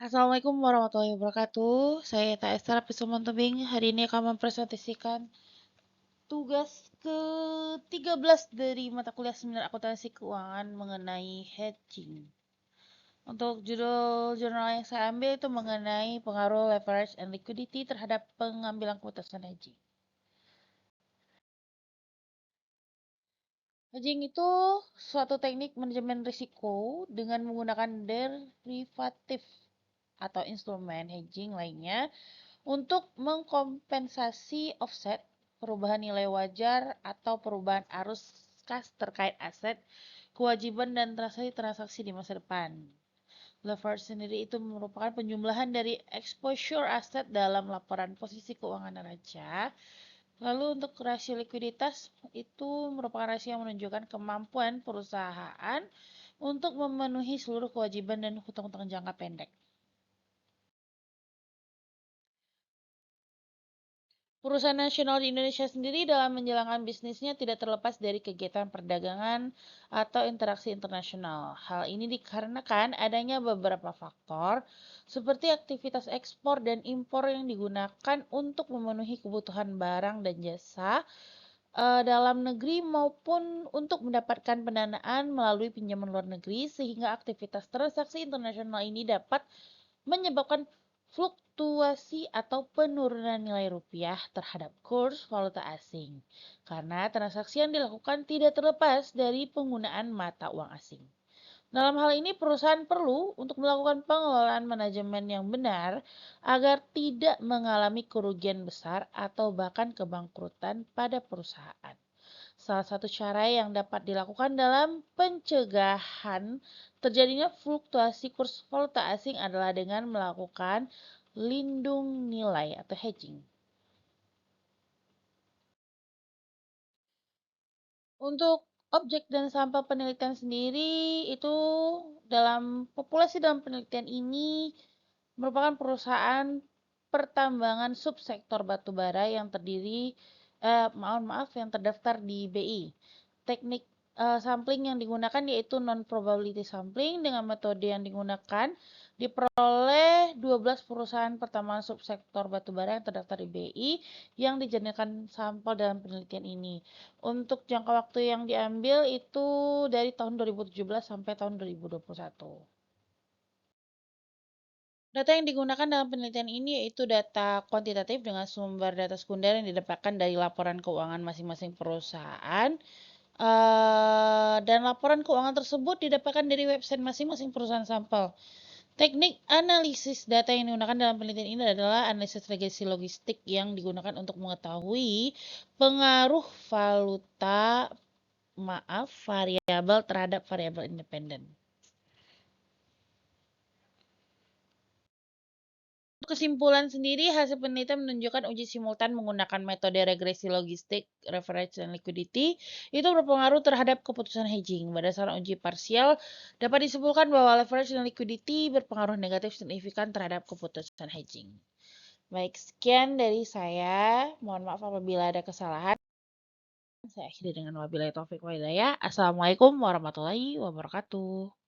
Assalamualaikum warahmatullahi wabarakatuh. Saya Ta Esther Pisoman Tebing. Hari ini akan mempresentasikan tugas ke-13 dari mata kuliah Seminar Akuntansi Keuangan mengenai hedging. Untuk judul jurnal yang saya ambil itu mengenai pengaruh leverage and liquidity terhadap pengambilan keputusan hedging. Hedging itu suatu teknik manajemen risiko dengan menggunakan derivatif atau instrumen hedging lainnya untuk mengkompensasi offset, perubahan nilai wajar, atau perubahan arus kas terkait aset, kewajiban, dan transaksi-transaksi di masa depan. Leverage sendiri itu merupakan penjumlahan dari exposure aset dalam laporan posisi keuangan neraca. Lalu untuk rasio likuiditas itu merupakan rasio yang menunjukkan kemampuan perusahaan untuk memenuhi seluruh kewajiban dan hutang-hutang jangka pendek. Perusahaan nasional di Indonesia sendiri dalam menjalankan bisnisnya tidak terlepas dari kegiatan perdagangan atau interaksi internasional. Hal ini dikarenakan adanya beberapa faktor seperti aktivitas ekspor dan impor yang digunakan untuk memenuhi kebutuhan barang dan jasa dalam negeri maupun untuk mendapatkan pendanaan melalui pinjaman luar negeri sehingga aktivitas transaksi internasional ini dapat menyebabkan fluktuasi atau penurunan nilai rupiah terhadap kurs valuta asing. Karena transaksi yang dilakukan tidak terlepas dari penggunaan mata uang asing. Dalam hal ini, perusahaan perlu untuk melakukan pengelolaan manajemen yang benar agar tidak mengalami kerugian besar atau bahkan kebangkrutan pada perusahaan. Salah satu cara yang dapat dilakukan dalam pencegahan terjadinya fluktuasi kurs valuta asing adalah dengan melakukan lindung nilai atau hedging. Untuk objek dan sampel penelitian sendiri itu dalam populasi dalam penelitian ini merupakan perusahaan pertambangan subsektor batubara yang terdiri yang terdaftar di BI. Teknik sampling yang digunakan yaitu non probability sampling. Dengan metode yang digunakan diperoleh 12 perusahaan pertambangan subsektor batubara yang terdaftar di BI yang dijadikan sampel dalam penelitian ini. Untuk jangka waktu yang diambil itu dari tahun 2017 sampai tahun 2021. Data yang digunakan dalam penelitian ini yaitu data kuantitatif dengan sumber data sekunder yang didapatkan dari laporan keuangan masing-masing perusahaan. Dan laporan keuangan tersebut didapatkan dari website masing-masing perusahaan sampel. Teknik analisis data yang digunakan dalam penelitian ini adalah analisis regresi logistik yang digunakan untuk mengetahui pengaruh variabel terhadap variabel independen. Kesimpulan sendiri, hasil penelitian menunjukkan uji simultan menggunakan metode regresi logistik, leverage, dan liquidity itu berpengaruh terhadap keputusan hedging. Berdasarkan uji parsial, dapat disimpulkan bahwa leverage dan liquidity berpengaruh negatif signifikan terhadap keputusan hedging. Baik, sekian dari saya. Mohon maaf apabila ada kesalahan. Saya akhiri dengan wabillahi taufiq wa hidayah. Assalamualaikum warahmatullahi wabarakatuh.